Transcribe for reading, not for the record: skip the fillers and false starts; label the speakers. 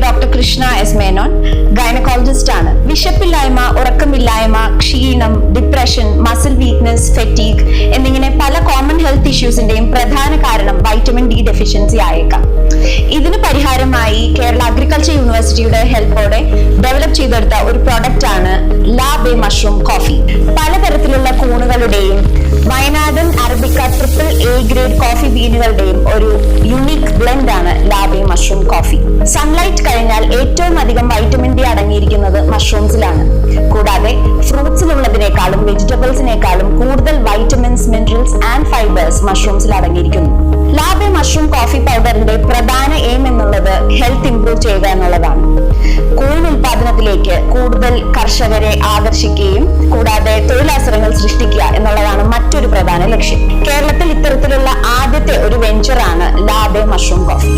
Speaker 1: Doctor Krishna S Menon, gynaecologist ആണ്. വിശപ്പില്ലായ്മ, ഉറക്കമില്ലായ്മ, ക്ഷീണം, depression, muscle weakness, fatigue എന്നിങ്ങനെ പല കോമൺ ഹെൽത്ത് ഇഷ്യൂസിന്റെയും പ്രധാന കാരണം വൈറ്റമിൻ ഡി ഡെഫിഷ്യൻസി ആയേക്കാം. ഇതിന് പരിഹാരമായി കേരള അഗ്രികൾച്ചർ യൂണിവേഴ്സിറ്റിയുടെ ഹെൽപ്പോടെ ഡെവലപ്പ് ചെയ്തെടുത്ത ഒരു പ്രോഡക്റ്റ് ആണ് ലാബേ മഷ്റൂം കോഫി. പലതരത്തിലുള്ള കൂണുകളുടെയും വയനാടൻ arabica triple A grade coffee ബീനുകളുടെയും ഒരു യുണീക് ബ്ലെൻഡ് ആണ് ലാബേ മഷ്റൂം കോഫി. സൺലൈറ്റ് കഴിഞ്ഞാൽ ഏറ്റവും അധികം വൈറ്റമിൻ ഡി അടങ്ങിയിരിക്കുന്നത് മഷ്റൂംസിലാണ്. കൂടാതെ ഫ്രൂട്ട്സിലുള്ളതിനേക്കാളും വെജിറ്റബിൾസിനേക്കാളും കൂടുതൽ വൈറ്റമിൻസ്, മിനറൽസ് ആൻഡ് ഫൈബേഴ്സ് മഷ്റൂംസിൽ അടങ്ങിയിരിക്കുന്നു. ലാബേ മഷ്റൂം കോഫി പൗഡറിന്റെ പ്രധാന എയിം എന്നുള്ളത് ഹെൽത്ത് ഇംപ്രൂവ് ചെയ്യുക എന്നുള്ളതാണ്. കൂൺ ഉൽപാദനത്തിലേക്ക് കൂടുതൽ കർഷകരെ ആകർഷിക്കുകയും കൂടാതെ തൊഴിലവസരങ്ങൾ സൃഷ്ടിക്കുക എന്നുള്ളതാണ് മറ്റൊരു പ്രധാന ലക്ഷ്യം. കേരളത്തിൽ ഇത്തരത്തിലുള്ള ആദ്യത്തെ ഒരു വെഞ്ചറാണ് ലാബേ മഷ്റൂം കോഫി.